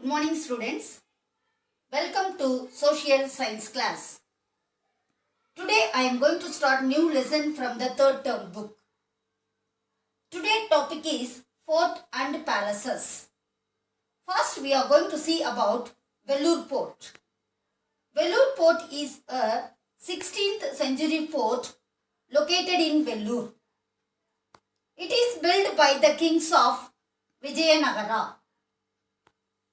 Good morning, students. Welcome to Social Science class. Today I am going to start new lesson from the third term book. Today's topic is Fort and Palaces. First we are going to see about Vellore Fort. Vellore Fort is a 16th century fort located in Vellore. It is built by the kings of Vijayanagara.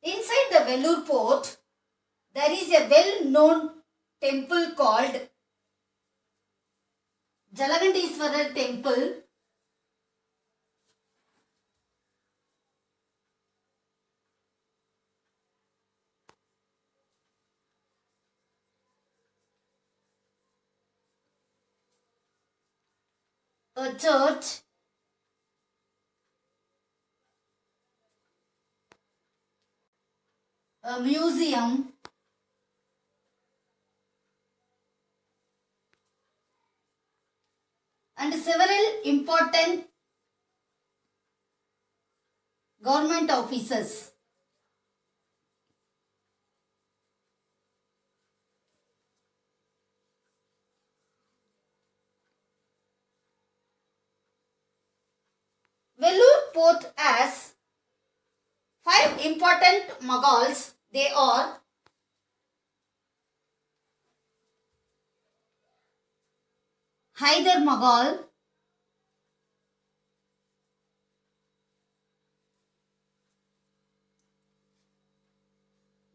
Inside the Vellore Fort, there is a well-known temple called Jalagandeswarar temple. A church, a museum, and several important government offices. Vellore Fort has 5 important Mughals. They are Hyder Mughal,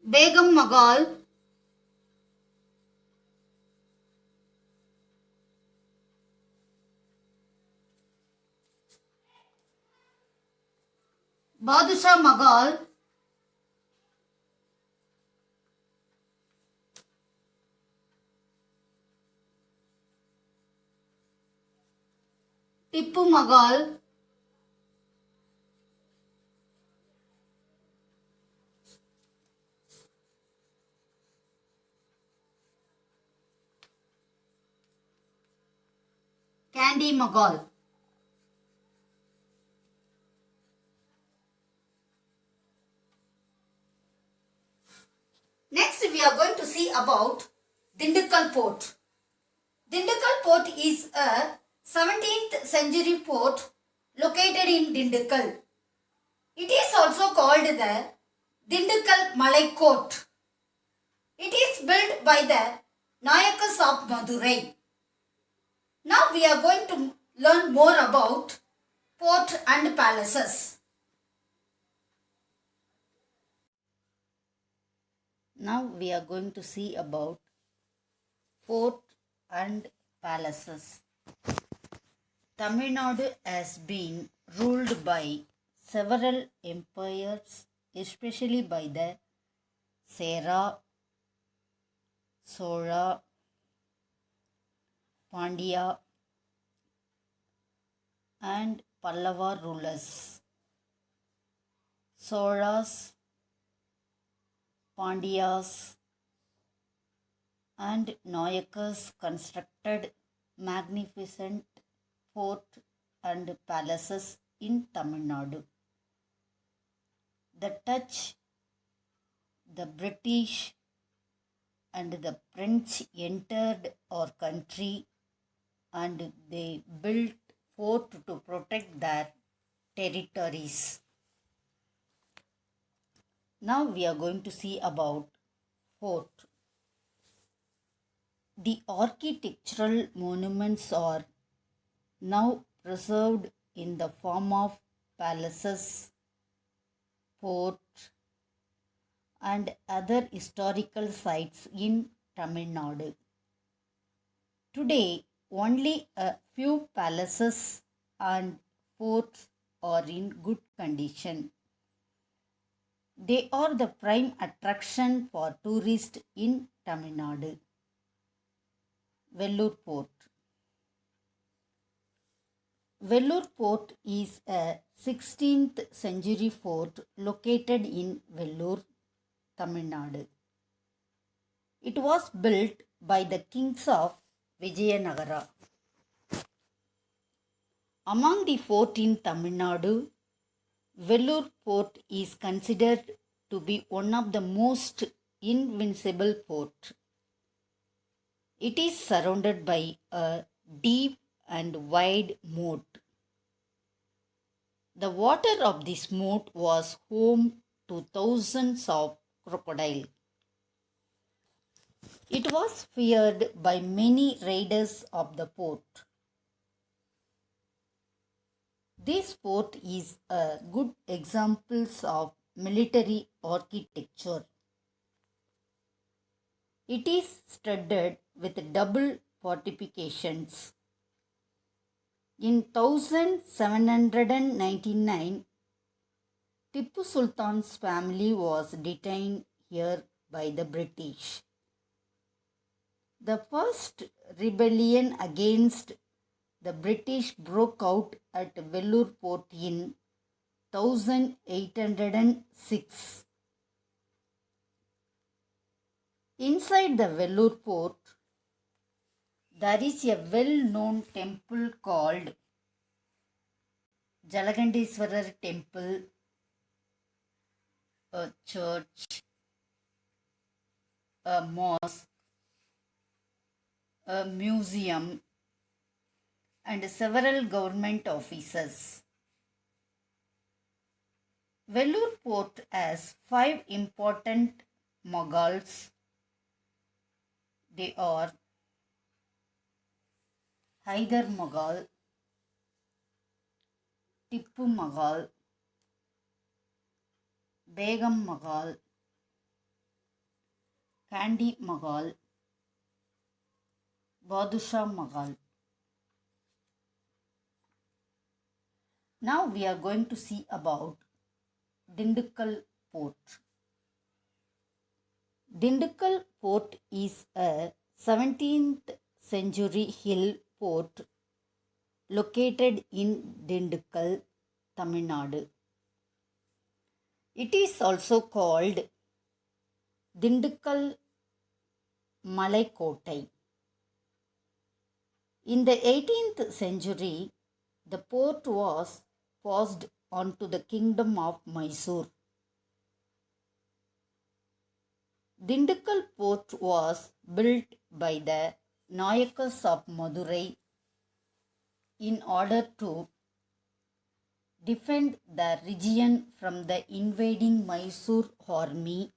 Begum Mughal, Badshah Mughal, Tippu Mughal, Kandy Mughal. Next we are going to see about Dindigul Fort. Dindigul Fort is a 17th century fort located in Dindigul. It is also called the Dindigul Malai Court. It is built by the Nayakas of Madurai. Now we are going to learn more about fort and palaces. Now we are going to see about fort and palaces. Tamil Nadu has been ruled by several empires, especially by the Sera, Sola, Pandya and Pallava rulers. Solas, Pandyas and Nayakas constructed magnificent fort and palaces in Tamil Nadu. The Dutch, the British and the French entered our country and they built fort to protect their territories. Now we are going to see about fort. The architectural monuments are now preserved in the form of palaces, fort and other historical sites in Tamil Nadu. Today, only a few palaces and forts are in good condition. They are the prime attraction for tourists in Tamil Nadu. Vellore Fort. Vellore Fort is a 16th century fort located in Vellore, Tamil Nadu. It was built by the kings of Vijayanagara. Among the fort in Tamil Nadu, Vellore Fort is considered to be one of the most invincible port. It is surrounded by a deep and wide moat. The water of this moat was home to thousands of crocodiles. It was feared by many raiders of the port. This fort is a good example of military architecture. It is studded with double fortifications. In 1799, Tipu Sultan's family was detained here by the British. The first rebellion against the British broke out at Vellore Port in 1806. Inside the Vellore Port, there is a well-known temple called Jalagandeswarar Temple, a church, a mosque, a museum, and several government offices. Vellore Port has 5 important Mughals. They are Hyder Mughal, Tipu Mughal, Begum Mughal, Kandy Mughal, Badshah Mughal. Now we are going to see about Dindigul Port. Dindigul Port is a 17th century hill port located in Dindigul, Tamil Nadu. It is also called Dindigul Malaikottai. In the 18th century, the port was passed on to the kingdom of Mysore. Dindigul Port was built by the Nayakas of Madurai in order to defend the region from the invading Mysore army.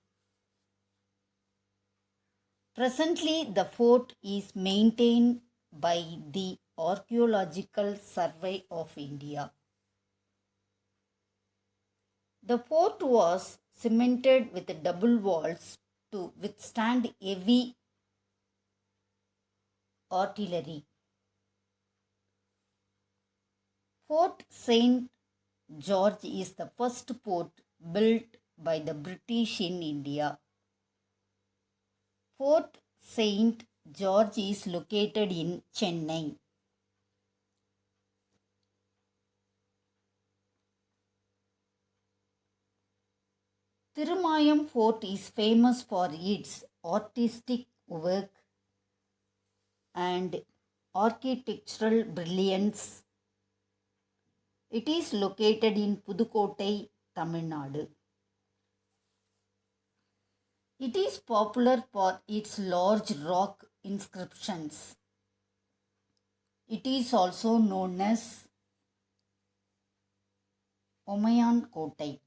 Presently, the fort is maintained by the Archaeological Survey of India. The fort was cemented with double walls to withstand heavy artillery. Fort St. George is the first fort built by the British in India. Fort St. George is located in Chennai. Thirumayam Fort is famous for its artistic work and architectural brilliance. It is located in Pudukottai, Tamil Nadu. It is popular for its large rock inscriptions. It is also known as Omayan Kottai.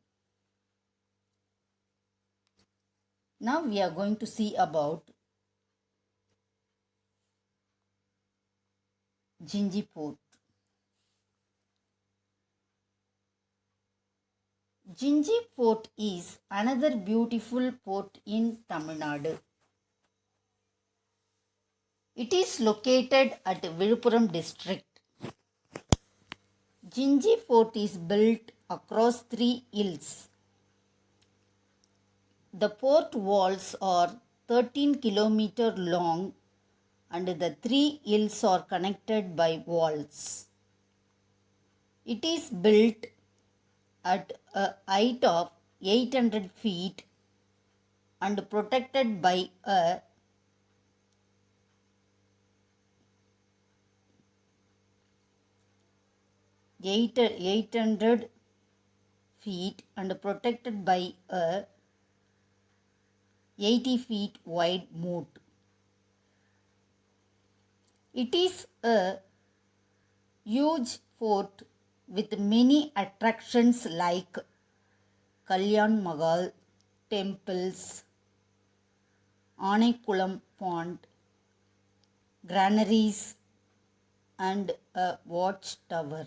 Now we are going to see about Jinji Port. Jinji Port is another beautiful port in Tamil Nadu. It is located at Viluppuram district. Jinji Fort is built across 3 hills. The port walls are 13 km long and the 3 hills are connected by walls. It is built at a height of 800 feet and protected by a 800 feet and protected by a 80 feet wide moat. It is a huge fort with many attractions like Kalyan Mahal, temples, Anekulam Pond, granaries, and a watchtower.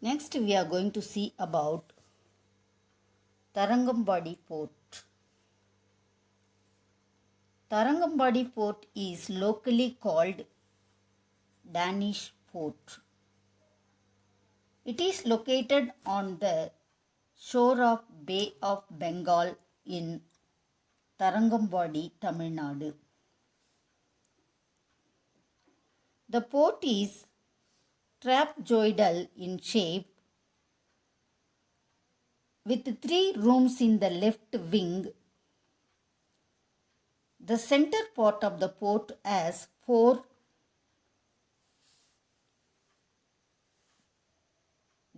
Next, we are going to see about Tarangambadi Fort. Tarangambadi Fort is locally called Danish Fort. It is located on the shore of Bay of Bengal in Tarangambadi, Tamil Nadu. The fort is trapezoidal in shape with 3 rooms in the left wing. The center part of the fort has 4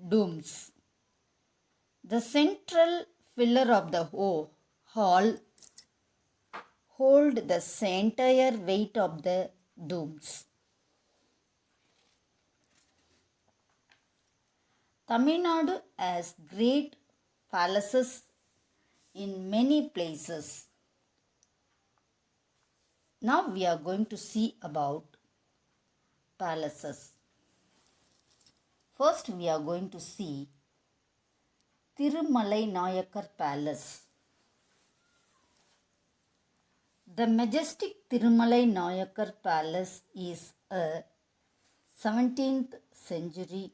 domes. The central pillar of the hall hold the entire weight of the domes. Tamil Nadu has great palaces in many places. Now we are going to see about palaces. First we are going to see Tirumalai Nayakar Palace. The majestic Tirumalai Nayakar Palace is a 17th century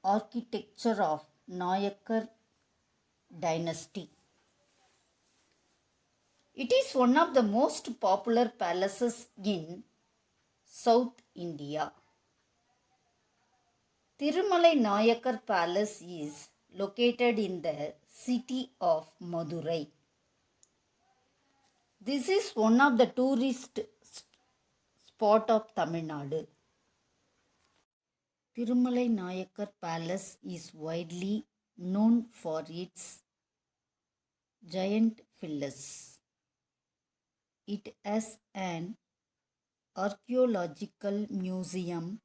architecture of Nayakar dynasty. It is one of the most popular palaces in South India. Tirumalai Nayakar Palace is located in the city of Madurai. This is one of the tourist spot of Tamil Nadu. Tirumalai Nayakar Palace is widely known for its giant pillars. It has an archaeological museum.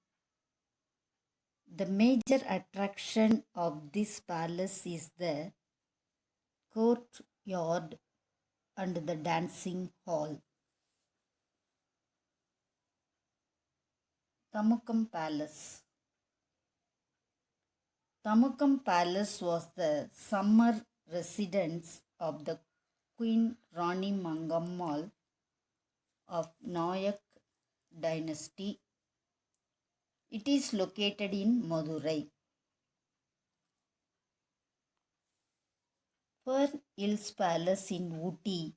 The major attraction of this palace is the courtyard and the dancing hall. Tamukam Palace. Tamukam Palace was the summer residence of the Queen Rani Mangammal of Nayak dynasty. It is located in Madurai. Fern Hills Palace in Ooty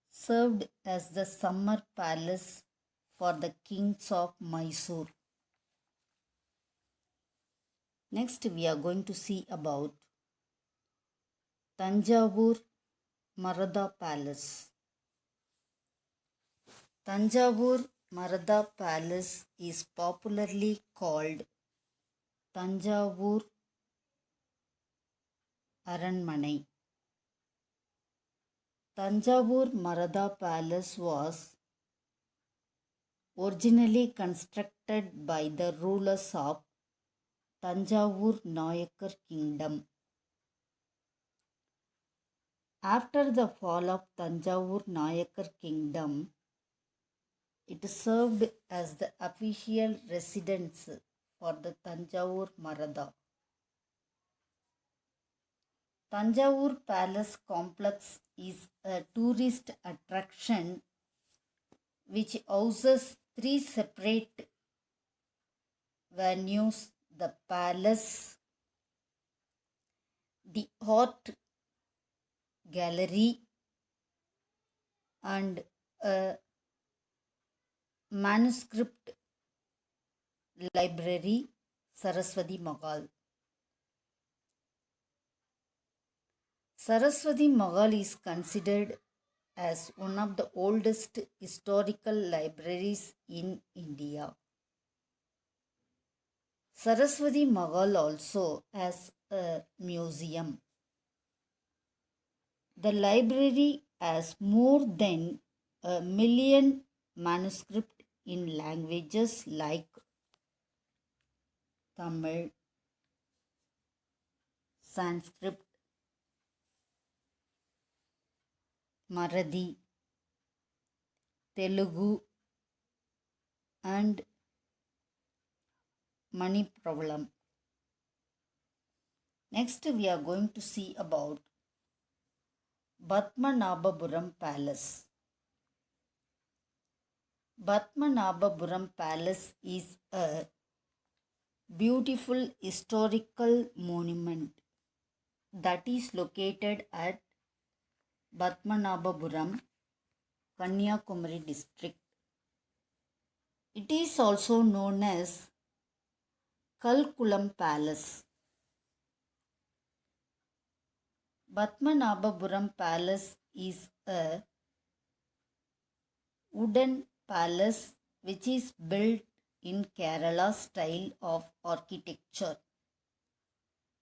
served as the summer palace for the kings of Mysore. Next, we are going to see about Tanjavur Maratha Palace. Tanjavur Maratha Palace is popularly called Tanjavur Aranmanai. Tanjavur Maratha Palace was originally constructed by the rulers of Tanjavur Nayakar Kingdom. After the fall of Tanjavur Nayakar Kingdom, it served as the official residence for the Tanjavur Maratha. Tanjavur Palace Complex is a tourist attraction which houses 3 separate venues: the palace, the art gallery, and a manuscript library, Saraswati Mahal. Saraswati Mahal is considered as one of the oldest historical libraries in India. Saraswati Mahal also has a museum. The library has more than 1 million manuscripts in languages like Tamil, Sanskrit, Marathi, Telugu, and Manipravalam. Next, we are going to see about Padmanabhapuram Palace. Padmanabhapuram Palace is a beautiful historical monument that is located at Padmanabhapuram, Kanyakumari district. It is also known as Kalkulam Palace. Padmanabhapuram Palace is a wooden palace which is built in Kerala style of architecture.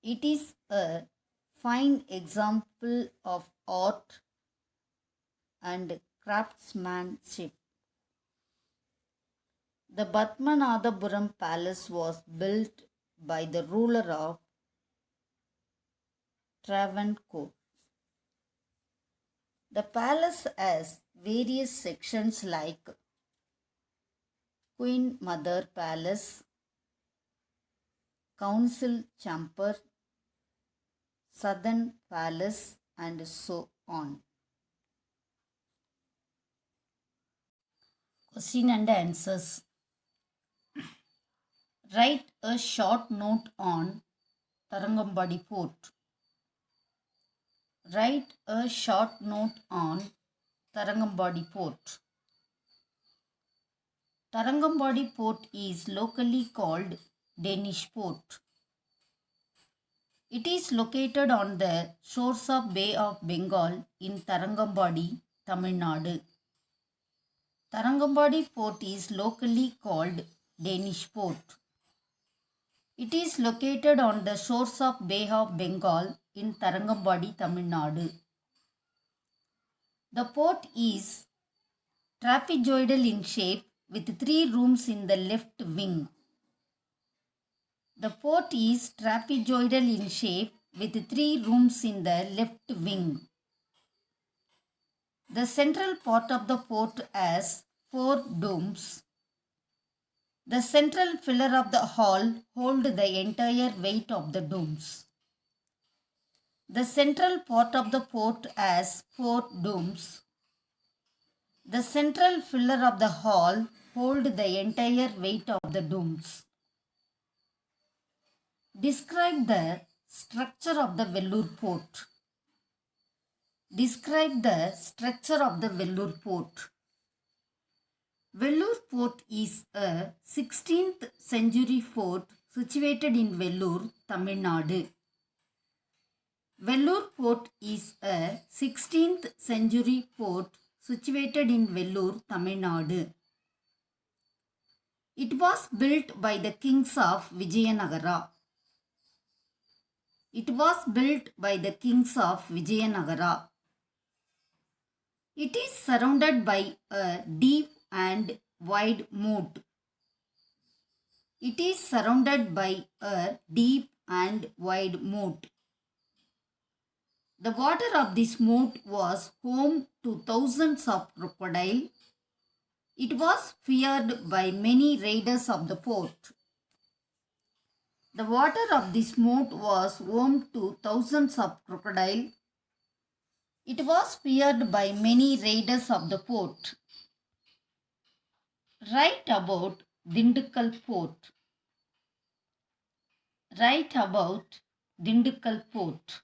It is a fine example of art and craftsmanship. The Padmanabhapuram Palace was built by the ruler of Travancore. The palace has various sections like Queen Mother Palace, Council Chamber, Southern Palace, and so on. Question and answers. Write a short note on Tarangambadi Fort. Write a short note on Tarangambadi Fort. Tarangambadi Port is locally called Danish Port. It is located on the shores of Bay of Bengal in Tarangambadi, Tamil Nadu. Tarangambadi Port is locally called Danish Port. It is located on the shores of Bay of Bengal in Tarangambadi, Tamil Nadu. The port is trapezoidal in shape with 3 rooms in the left wing. The port is trapezoidal in shape with 3 rooms in the left wing. The central part of the port has 4 domes. The central pillar of the hall holds the entire weight of the domes. The central part of the port has 4 domes. The central pillar of the hall holds the entire weight of the domes. Describe the structure of the Vellore Port. Describe the structure of the Vellore Port. Vellore Port is a 16th century fort situated in Vellore, Tamil Nadu. Vellore Port is a 16th century fort situated in Vellore, Tamil Nadu. It was built by the kings of Vijayanagara. It was built by the kings of Vijayanagara. It is surrounded by a deep and wide moat. It is surrounded by a deep and wide moat. The water of this moat was home to thousands of crocodiles. It was feared by many raiders of the port. The water of this moat was home to thousands of crocodiles. It was feared by many raiders of the port. Write about Dindigul Port. Write about Dindigul Port.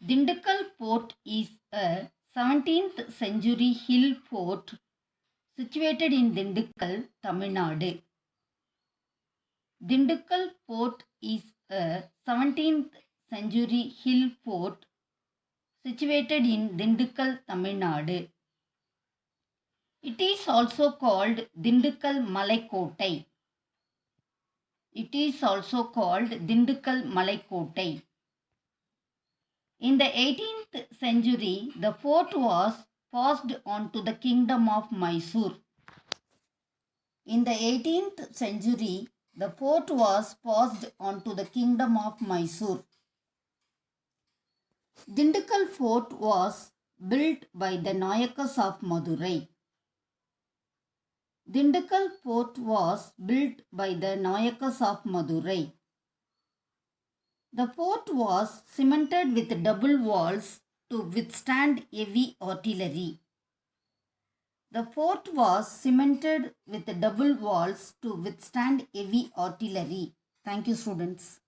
Dindigul Port is a 17th century hill fort situated in Dindigul, Tamil Nadu. Dindigul Port is a 17th century hill fort situated in Dindigul, Tamil Nadu. It is also called Dindigul Malaikottai. It is also called Dindigul Malaikottai. In the 18th century, the fort was passed on to the kingdom of Mysore. In the 18th century, the fort was passed on to the kingdom of Mysore. Dindigul fort was built by the Nayakas of Madurai. Dindigul fort was built by the Nayakas of Madurai. The fort was cemented with double walls to withstand heavy artillery. The fort was cemented with double walls to withstand heavy artillery. Thank you, students.